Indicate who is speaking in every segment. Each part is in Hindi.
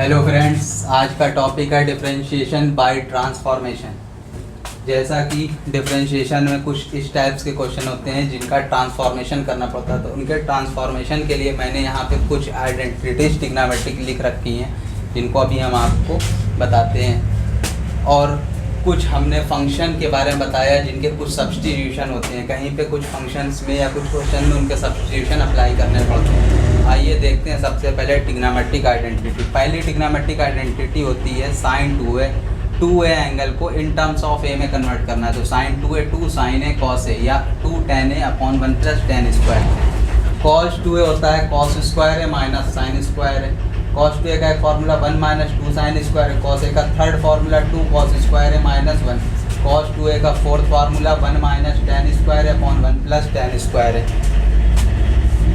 Speaker 1: हेलो फ्रेंड्स, आज का टॉपिक है डिफरेंशिएशन बाय ट्रांसफॉर्मेशन। जैसा कि डिफरेंशिएशन में कुछ इस टाइप्स के क्वेश्चन होते हैं जिनका ट्रांसफॉर्मेशन करना पड़ता है, तो उनके ट्रांसफॉर्मेशन के लिए मैंने यहाँ पे कुछ आइडेंटिटीज ट्रिग्नोमेट्रिक लिख रखी हैं जिनको अभी हम आपको बताते हैं। और कुछ हमने फंक्शन के बारे में बताया जिनके कुछ सब्स्टिट्यूशन होते हैं, कहीं पे कुछ फंक्शंस में या कुछ क्वेश्चन में उनके सब्स्टिट्यूशन अप्लाई करने पड़ते हैं। आइए देखते हैं सबसे पहले ट्रिग्नोमेट्रिक आइडेंटिटी। पहली ट्रिग्नोमेट्रिक आइडेंटिटी होती है साइन 2a एंगल को इन टर्म्स ऑफ ए में कन्वर्ट करना है। तो sign 2a 2 sign A cos A या 2 tan a upon 1 plus tan square. Cos 2a होता है कॉस स्क्वायर है माइनस साइन स्क्वायर है। कॉस 2a का एक फार्मूला 1 माइनस 2 साइन स्क्वायर है। कॉस a का थर्ड फार्मूला 2 कॉस स्क्वायर है माइनस 1। कॉस 2a का fourth formula 1 minus tan square है अपॉन 1 प्लस tan स्क्वायर है।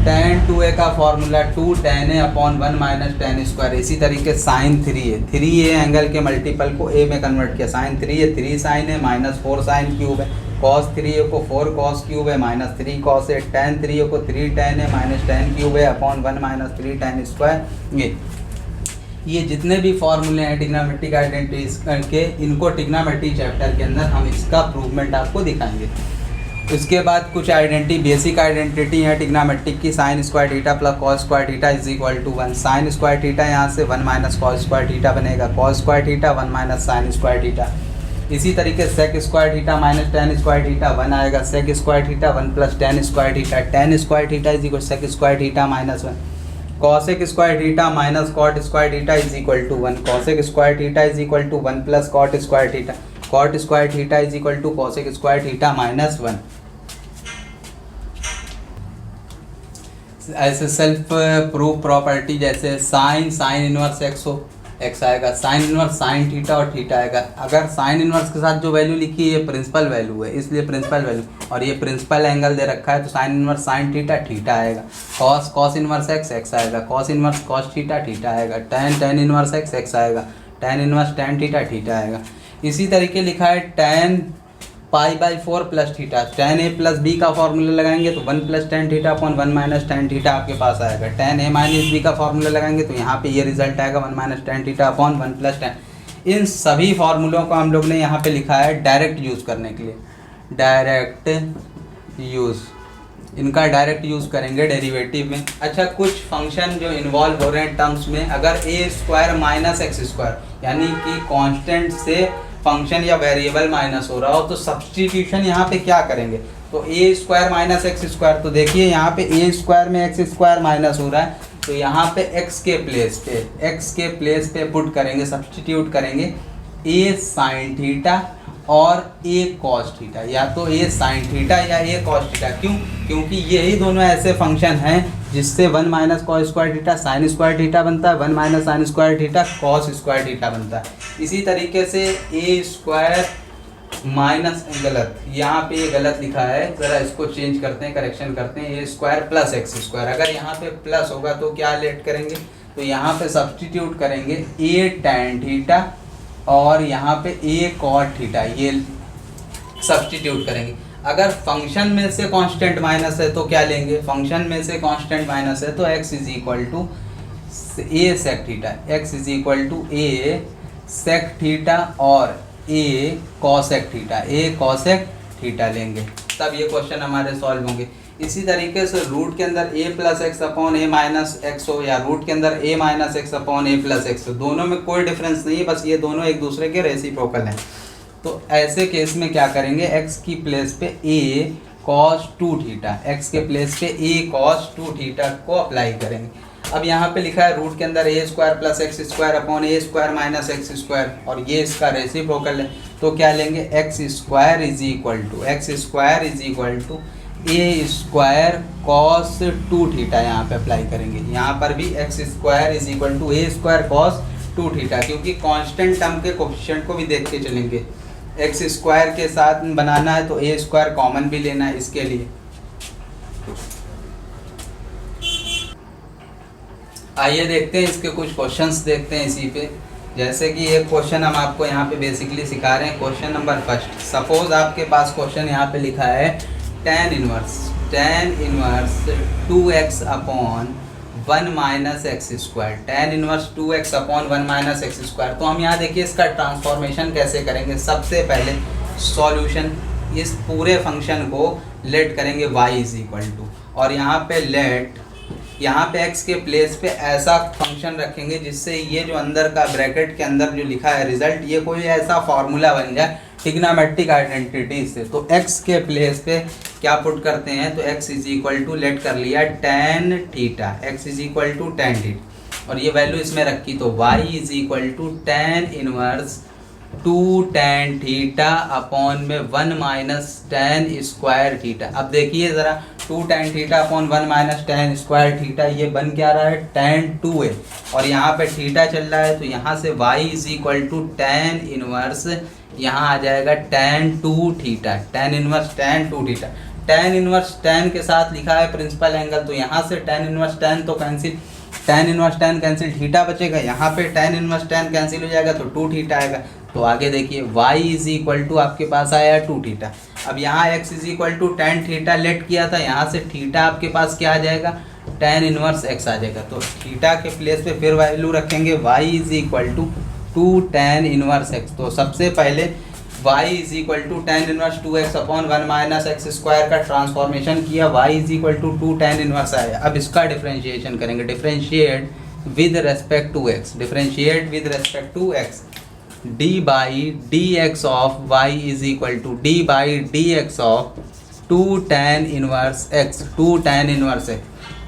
Speaker 1: tan 2a का formula 2 tan a upon 1 minus tan square. इसी तरीके साइन 3a एंगल के मल्टीपल को a में कन्वर्ट किया। साइन 3a 3 साइन है माइनस 4 साइन क्यूब है। कॉस 3a को 4 कॉस क्यूब है माइनस 3 कॉस है। tan 3a को 3 tan है माइनस tan क्यूब है अपॉन 1 माइनस 3 tan स्क्वायर। ये जितने भी फॉर्मूले हैं ट्रिग्नोमेट्रिक आइडेंटिटीज के, इनको ट्रिग्नोमेट्री चैप्टर के अंदर हम इसका प्रूवमेंट आपको दिखाएंगे। उसके बाद कुछ आइडेंटिटी बेसिक आइडेंटिटी है ट्रिग्नोमेट्रिक की। Sine square theta plus cos square theta is equal to 1। Sine square theta यहाँ से 1 माइनस कॉस स्क्वायर थीटा बनेगा। Cos square theta 1 minus sine square theta. इसी तरीके sec square theta minus tan square theta 1 आएगा। Sec square theta 1 plus tan square theta. tan square theta is equal sec square theta minus 1। Cosec square theta minus cot square theta is equal to 1। Cosec square theta is equal to 1 plus cot square theta. Cot square theta is equal to cosec square theta minus 1। ऐसे सेल्फ प्रूफ प्रॉपर्टी जैसे साइन इनवर्स एक्स हो, एक्स आएगा। साइन इनवर्स साइन थीटा और थीटा आएगा। अगर साइन इनवर्स के साथ जो वैल्यू लिखी है ये प्रिंसिपल वैल्यू है, इसलिए प्रिंसिपल वैल्यू, और ये प्रिंसिपल एंगल दे रखा है तो sine inverse sine theta theta आएगा। कॉस इनवर्स एक्स आएगा। Cos inverse cos theta theta आएगा। tan इनवर्स एक्स आएगा। tan inverse tan theta theta आएगा। इसी तरीके लिखा है tan π/4 plus theta. tan a plus B का फॉर्मूला लगाएंगे तो 1 plus tan theta upon 1 minus tan theta आपके पास आएगा। tan a माइनस बी का फॉर्मूला लगाएंगे तो यहाँ पे ये रिजल्ट आएगा 1 minus tan theta upon 1 plus tan। इन सभी फार्मूलों को हम लोग ने यहाँ पे लिखा है डायरेक्ट यूज़ करने के लिए। डायरेक्ट यूज़, इनका डायरेक्ट यूज़ करेंगे डेरिवेटिव में। अच्छा, कुछ फंक्शन जो इन्वॉल्व हो रहे हैं टर्म्स में, अगर a square minus x square यानी कि कांस्टेंट से फंक्शन या वेरिएबल माइनस हो रहा हो तो सब्स्टिट्यूशन यहाँ पे क्या करेंगे, तो a square minus x square, तो देखिए यहाँ पे a स्क्वायर में एक्स स्क्वायर माइनस हो रहा है तो यहाँ पे x के प्लेस पे पुट करेंगे, सब्स्टिट्यूट करेंगे a साइन थीटा और a कॉस थीटा, या तो a साइन थीटा या a कॉस थीटा। क्यों? क्योंकि यही दोनों ऐसे फंक्शन हैं जिससे 1 minus cos square theta sine square theta बनता है, 1 minus sine square theta cos square theta बनता है। इसी तरीके से a स्क्वायर माइनस, गलत, यहाँ पे ये गलत लिखा है, ज़रा इसको चेंज करते हैं, करेक्शन करते हैं। a square plus x square, अगर यहाँ पे प्लस होगा तो क्या लेट करेंगे, तो यहाँ पे सब्स्टिट्यूट करेंगे a tan थीटा और यहाँ पे a cot थीटा, ये सब्स्टिट्यूट करेंगे। अगर फंक्शन में से कांस्टेंट माइनस है तो क्या लेंगे, फंक्शन में से कांस्टेंट माइनस है तो x is equal to a sec theta, x is equal to a sec theta और a cosec theta, a cosec theta लेंगे, तब ये क्वेश्चन हमारे सॉल्व होंगे। इसी तरीके से रूट के अंदर a plus x upon a minus x हो या रूट के अंदर a minus x upon a plus x हो, दोनों में कोई डिफरेंस नहीं है, बस ये दोनों एक दूसरे के रेसिप्रोकल हैं। तो ऐसे केस में क्या करेंगे, x की प्लेस पे a cos 2 थीटा, x के प्लेस पे a cos 2 थीटा को अप्लाई करेंगे। अब यहाँ पे लिखा है रूट के अंदर a square plus x square upon a square minus x square और ये इसका रेसिप्रोकल है, तो क्या लेंगे, x square is equal to a square cos 2 theta यहाँ पे अप्लाई करेंगे। यहाँ पर भी x square is equal to a square cos 2 theta, क्योंकि कांस्टेंट टर्म के कोफिशिएंट को भी देख के चलेंगे। एक्स स्क्वायर के साथ बनाना है तो a स्क्वायर कॉमन भी लेना है इसके लिए। आइए देखते हैं इसके कुछ क्वेश्चंस देखते हैं इसी पे। जैसे कि एक क्वेश्चन हम आपको यहाँ पे बेसिकली सिखा रहे हैं। क्वेश्चन नंबर फर्स्ट, सपोज आपके पास क्वेश्चन यहाँ पे लिखा है tan inverse 2x upon 1 minus x square, tan inverse 2x upon 1 minus x square. तो हम यहाँ देखिए इसका ट्रांसफॉर्मेशन कैसे करेंगे। सबसे पहले सॉल्यूशन, इस पूरे फंक्शन को लेट करेंगे y इज इक्वल टू, और यहाँ पे लेट, यहाँ पे x के प्लेस पे ऐसा फंक्शन रखेंगे जिससे ये जो अंदर का ब्रैकेट के अंदर जो लिखा है रिजल्ट, ये कोई ऐसा फार्मूला बन जाए ट्रिग्नोमेट्रिक आइडेंटिटी से। तो x के प्लेस पे क्या पुट करते हैं, तो x is equal to let कर लिया tan theta, x is equal to tan theta, और ये वैल्यू इसमें रखी तो y is equal to tan inverse 2 tan theta upon में 1 माइनस tan स्क्वायर थीटा। अब देखिए ज़रा 2 tan theta upon 1 minus tan square theta, ये बन क्या रहा है tan 2 है, और यहाँ पे थीटा चल रहा है तो यहाँ से y is equal to tan inverse, यहाँ आ जाएगा tan 2 theta, tan inverse tan 2 theta. tan inverse tan के साथ लिखा है प्रिंसिपल एंगल, तो यहाँ से tan इनवर्स tan तो cancel, tan inverse tan cancel, theta बचेगा, यहाँ पे tan इनवर्स tan कैंसिल हो जाएगा तो 2 थीटा आएगा। तो आगे देखिए y इज इक्वल टू आपके पास आया 2 थीटा। अब यहाँ x is equal to tan theta let किया था, यहाँ से थीटा आपके पास क्या आ जाएगा tan इनवर्स x आ जाएगा। तो थीटा के प्लेस पे फिर वैल्यू रखेंगे y is equal to 2 tan inverse x। तो सबसे पहले y is equal to tan inverse 2x upon 1 minus x square का ट्रांसफॉर्मेशन किया, y is equal to 2 tan inverse आया। अब इसका डिफरेंशिएशन करेंगे, differentiate with respect to x, differentiate with respect to x, d by d x of y is equal to d by d x of 2 tan inverse x, 2 tan inverse x,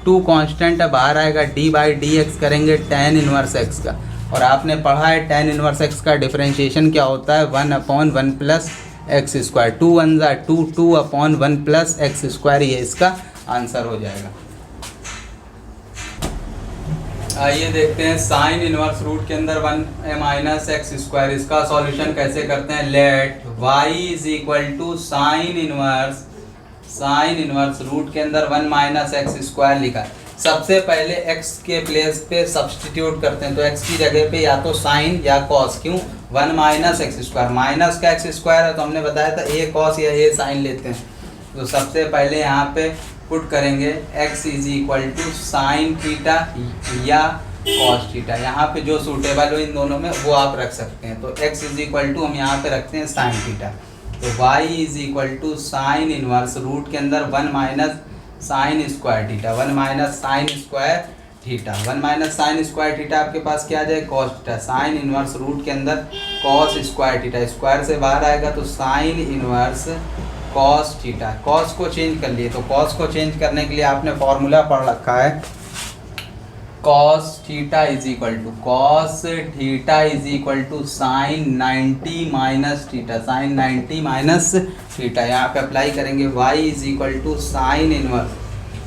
Speaker 1: 2 constant है बाहर आएगा, d बाई डी एक्स करेंगे tan इनवर्स x का, और आपने पढ़ा है tan इनवर्स x का डिफरेंशिएशन क्या होता है 1 अपॉन 1 प्लस एक्स स्क्वायर, 2 1 ज़ा 2, 2 अपॉन 1 प्लस एक्स स्क्वायर, ये इसका आंसर हो जाएगा। आइए देखते हैं साइन इनवर्स रूट के अंदर 1 माइनस एक्स स्क्वायर, इसका सॉल्यूशन कैसे करते हैं। Let y is equal to sine inverse root के अंदर 1 माइनस एक्स स्क्वायर लिखा है। सबसे पहले x के प्लेस पे सब्सटीट्यूट करते हैं, तो x की जगह पे या तो साइन या कॉस, क्यों 1 माइनस एक्स स्क्वायर, माइनस का एक्स स्क्वायर है तो हमने बताया था a कॉस या a साइन लेते हैं। तो सबसे पहले यहाँ पे पुट करेंगे x is equal to sine theta या कॉस थीटा, यहाँ पे जो सूटेबल हो इन दोनों में वो आप रख सकते हैं। तो x इज इक्वल टू हम यहाँ पे रखते हैं साइन थीटा, तो y is equal to sine inverse root के अंदर 1 minus sine square theta, 1 minus sine square theta, 1 minus sine square theta आपके पास क्या आ जाए cos theta, sine inverse root के अंदर कॉस स्क्वायर थीटा, स्क्वायर से बाहर आएगा तो sine inverse cos theta. Cos को चेंज कर लिए, तो कॉस को चेंज करने के लिए आपने फॉर्मूला पढ़ रखा है, cos theta is equal to sine 90 minus theta, sine 90 minus theta. यहाँ पे अप्लाई करेंगे y is equal to sine inverse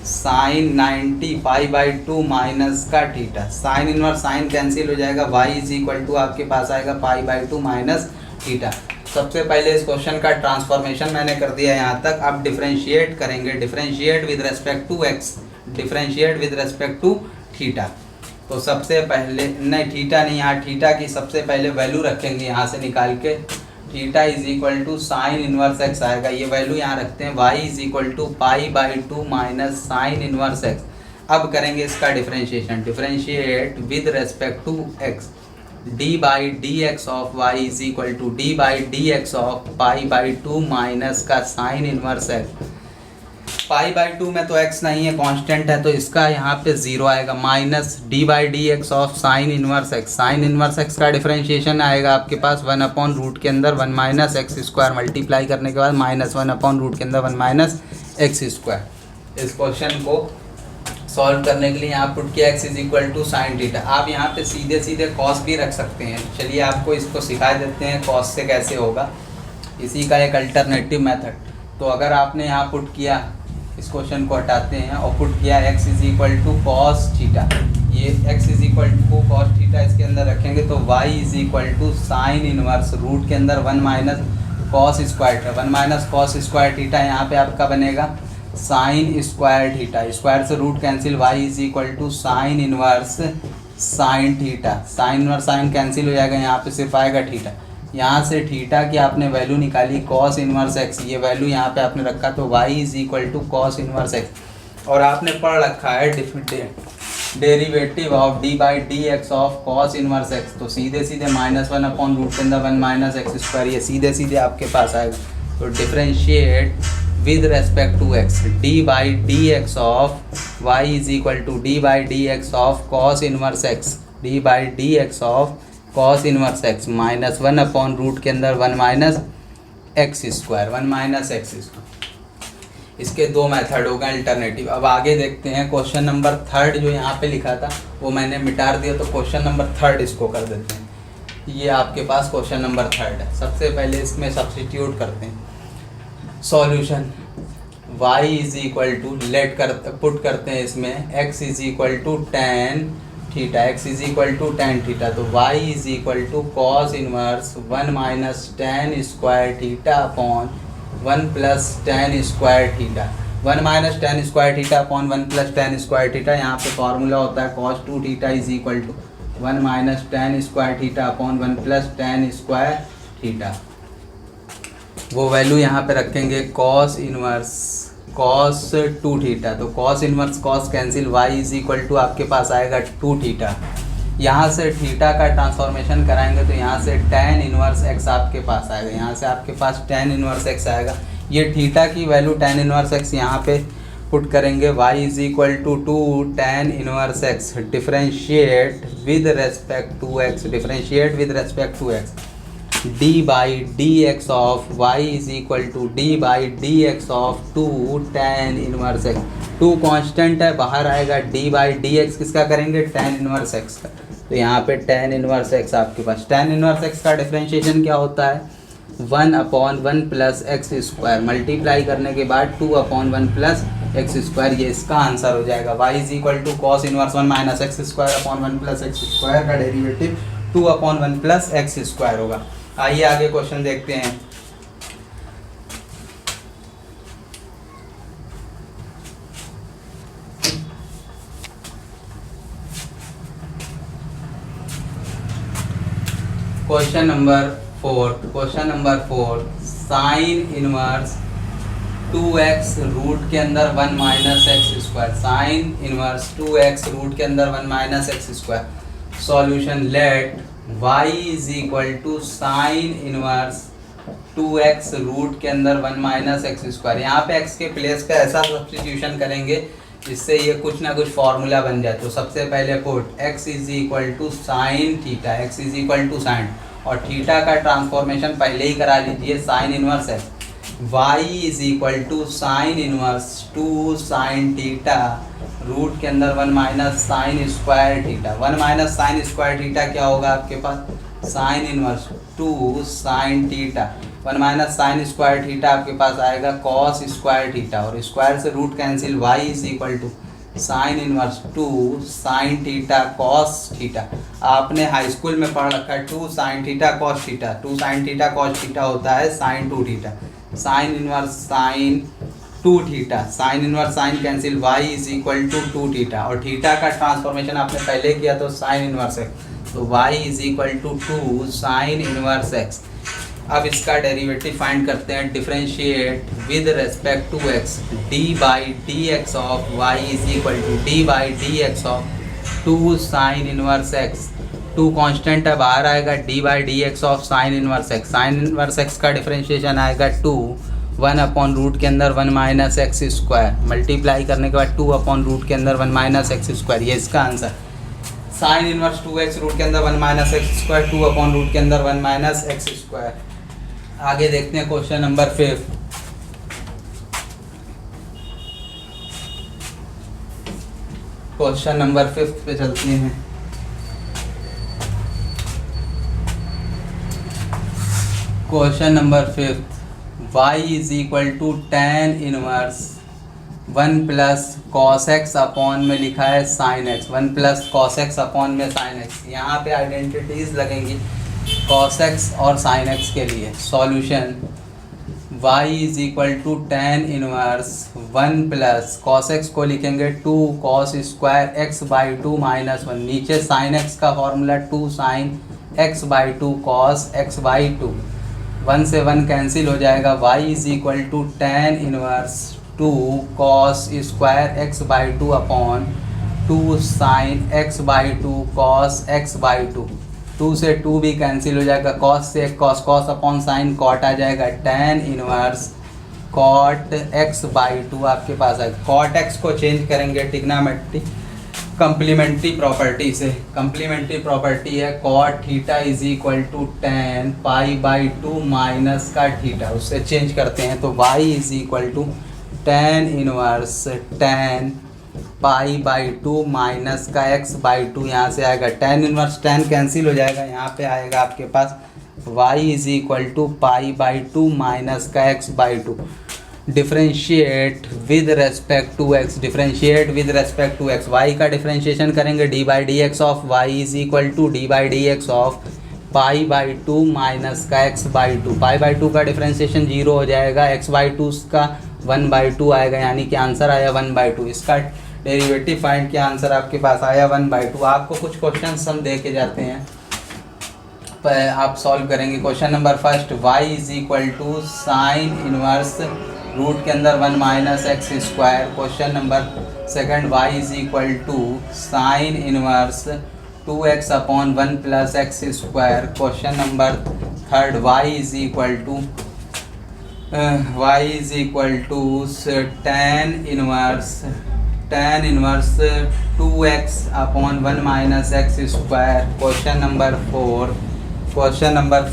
Speaker 1: sine 90 pi by 2 minus का theta, sine inverse sine cancel हो जाएगा, y इज इक्वल टू आपके पास आएगा पाई बाई 2 माइनस थीटा। सबसे पहले इस क्वेश्चन का ट्रांसफॉर्मेशन मैंने कर दिया यहाँ तक। अब डिफरेंशिएट करेंगे, differentiate with respect to x, differentiate with respect to theta. तो सबसे पहले नहीं थीटा नहीं, यहाँ थीटा की सबसे पहले वैल्यू रखेंगे यहाँ से निकाल के, theta is equal to sine inverse x आएगा, ये वैल्यू यहाँ रखते हैं, y is equal to pi by 2 minus sine inverse x. अब करेंगे इसका differentiation, differentiate with respect to x, d by d x of y is equal to d by d x of pi by 2 minus का sine inverse x. Pi by 2 में तो x नहीं है, कांस्टेंट है, तो इसका यहाँ पे 0 आएगा, minus d by d x of sine inverse x, sine inverse x का डिफरेंशिएशन आएगा आपके पास 1 अपॉन रूट के अंदर 1 माइनस एक्स स्क्वायर, मल्टीप्लाई करने के बाद माइनस 1 अपॉन रूट के अंदर 1 माइनस एक्स स्क्वायर। इस क्वेश्चन को सॉल्व करने के लिए यहाँ पुट किया x is equal to sine theta. आप यहाँ पे सीधे सीधे कॉस भी रख सकते हैं, चलिए आपको इसको सिखा देते हैं कॉस से कैसे होगा, इसी का एक अल्टरनेटिव मेथड। तो अगर आपने यहाँ पुट किया, इस क्वेश्चन को हटाते हैं और पुट किया x is equal to cos theta, ये x is equal to cos theta इसके अंदर रखेंगे तो y is equal to sine inverse root के अंदर 1 minus cos square theta, 1 minus cos square theta यहाँ पे आपका बनेगा साइन स्क्वायर थीटा, स्क्वायर से root cancel, y is equal to sine inverse sine theta, sine inverse sine cancel हो जाएगा, यहाँ पे सिर्फ आएगा थीटा। यहाँ से थीटा की आपने वैल्यू निकाली कॉस इनवर्स x, ये वैल्यू यहाँ पे आपने रखा तो y is equal to cos inverse x। और आपने पढ़ रखा है derivative of d by d x of cos inverse x, तो सीधे सीधे -1 अपॉन रूट के अंदर 1 माइनस एक्स स्क्वायर, ये सीधे सीधे आपके पास आएगा। तो differentiate with respect to x, d by d x of y is equal to d by d x of cos inverse x, d by d x of cos inverse x -1 upon root के अंदर 1 minus x square, 1 minus x square. इसके दो मेथड हो गए अल्टरनेटिव। अब आगे देखते हैं क्वेश्चन नंबर 3 जो यहाँ पे लिखा था वो मैंने मिटा दिया, तो क्वेश्चन नंबर 3 इसको कर देते हैं। ये आपके पास क्वेश्चन नंबर 3 है। सबसे पहले इसमें सब्स्टिट्यूट करते हैं solution, y is equal to put करते हैं इसमें x is equal to tan theta, x is equal to tan theta, तो y is equal to cos inverse 1 minus tan square theta upon 1 plus tan square theta, 1 minus tan square theta upon 1 plus tan square theta. यहाँ पे फॉर्मूला होता है cos 2 theta is equal to 1 minus tan square theta upon 1 plus tan square theta. वो वैल्यू यहाँ पे रखेंगे cos इनवर्स cos 2 थीटा, तो cos इनवर्स cos cancel, y is equal to आपके पास आएगा 2 थीटा। यहाँ से थीटा का ट्रांसफॉर्मेशन कराएंगे तो यहाँ से tan इनवर्स x आपके पास आएगा, यहाँ से आपके पास tan इनवर्स x आएगा। ये थीटा की वैल्यू tan इनवर्स x यहाँ पे पुट करेंगे, y is equal to 2 tan inverse x, differentiate with respect to x, differentiate with respect to x, d by d x of y is equal to d by d x of 2 tan inverse x। 2 constant है, बाहर आएगा d बाई डी एक्स, किसका करेंगे tan इनवर्स x का, तो यहाँ पे tan इनवर्स x आपके पास। tan इनवर्स x का डिफरेंशिएशन क्या होता है 1 upon 1 plus x square, multiply करने के बाद 2 अपॉन 1 प्लस एक्स स्क्वायर, ये इसका आंसर हो जाएगा। y is equal to cos inverse 1 minus x square upon 1 plus x square का derivative 2 upon 1 plus x square होगा। आइए आगे क्वेश्चन देखते हैं। Question number 4 sine inverse 2x root के अंदर 1 minus x square, sine inverse 2x root के अंदर 1 minus x square. Solution let y is equal to sine inverse 2x root के अंदर 1 माइनस एक्स स्क्वायर। यहाँ पे x के प्लेस पे ऐसा सब्स्टिट्यूशन करेंगे जिससे ये कुछ ना कुछ फार्मूला बन जाए। तो सबसे पहले put x is equal to sine theta, x is equal to sine, और थीटा का ट्रांसफॉर्मेशन पहले ही करा लीजिए sine inverse x, y is equal to sine inverse 2 sine theta root के अंदर 1 minus sine square theta. 1 minus sine square theta क्या होगा आपके पास sine inverse 2 sine theta, 1 minus sine square theta आपके पास आएगा कॉस स्क्वायर थीटा, और स्क्वायर से root cancel, y is equal to sine inverse 2 sine theta cos theta. आपने हाई स्कूल में पढ़ रखा है 2 sine theta cos theta, 2 sine theta cos theta होता है sine 2 theta, sine inverse sine 2 theta, sine inverse sine cancel, y is equal to 2 theta, और थीटा का ट्रांसफॉर्मेशन आपने पहले किया तो साइन इनवर्स x, तो y is equal to 2 sine inverse x। अब इसका डेरिवेटिव फाइंड करते हैं, differentiate with respect to x, d by d x of y is equal to d by d x of 2 sine inverse x। 2 constant है, बाहर आएगा d by d x of sine inverse x, sine inverse x का डिफरेंशिएशन आएगा 2 1 अपॉन रूट के अंदर 1 माइनस एक्स स्क्वायर, मल्टीप्लाई करने के बाद 2 अपॉन रूट के अंदर 1 माइनस एक्स स्क्वायर, ये इसका answer. Sign inverse 2x root के अंदर 1 minus x square, 2 upon root के अंदर 1 माइनस एक्स स्क्वायर। आगे देखते हैं क्वेश्चन नंबर 5। क्वेश्चन नंबर 5 पे चलते हैं। Question number 5, y is equal to tan inverse 1 plus cos x upon में लिखा है sine x, 1 plus cos x upon में साइन एक्स। यहाँ पे आइडेंटिटीज लगेंगी कॉस एक्स और साइन एक्स के लिए। Solution y is equal to tan inverse 1 plus cos x को लिखेंगे 2 cos square x by 2 minus 1, नीचे साइन एक्स का formula 2 sine x by 2 cos x by 2, 1 से 1 कैंसिल हो जाएगा। y is equal to tan inverse 2 cos square x by 2 upon 2 sine x by 2 cos x by 2, 2 से 2 भी कैंसिल हो जाएगा, कॉस से cos, cos upon sine cot आ जाएगा, tan inverse cot x by 2 आपके पास है। कॉट x को चेंज करेंगे टिग्नामेट्री कंप्लीमेंट्री प्रॉपर्टी से। कंप्लीमेंट्री प्रॉपर्टी है cot theta is equal to tan pi by 2 minus का थीटा, उससे चेंज करते हैं तो y is equal to tan inverse tan pi by 2 minus का x बाई 2, यहाँ से आएगा tan इनवर्स tan कैंसिल हो जाएगा, यहाँ पे आएगा आपके पास y is equal to pi by 2 minus का x by 2। Differentiate with respect to x, differentiate with respect to x, y का डिफ्रेंशिएशन करेंगे d by d x of y is equal to d by d x of pi by 2 minus का x बाई 2। पाई बाई 2 का डिफ्रेंशिएशन 0 हो जाएगा, x बाई 2 का 1 बाई 2 आएगा, यानी कि आंसर आया 1 बाई 2। इसका डेरिवेटिव फाइंड किया, आंसर आपके पास आया 1 बाई 2। आपको कुछ क्वेश्चन हम दे के जाते हैं, पर आप सॉल्व करेंगे। Question number first, y is equal to sine inverse root के अंदर 1 minus x square. Question number second, y is equal to sine inverse 2x upon 1 plus x square. Question number third, y is equal to tan inverse 2x upon 1 minus x square. Question number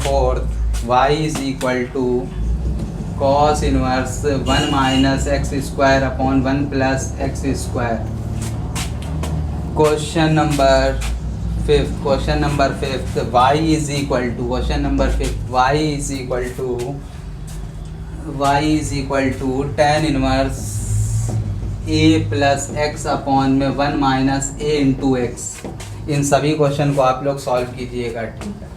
Speaker 1: fourth, y is equal to cos inverse 1 minus x square upon 1 plus x square. Question number fifth, y is equal to tan inverse a plus x upon में 1 माइनस a इंटू एक्स। इन सभी क्वेश्चन को आप लोग सॉल्व कीजिएगा, ठीक है।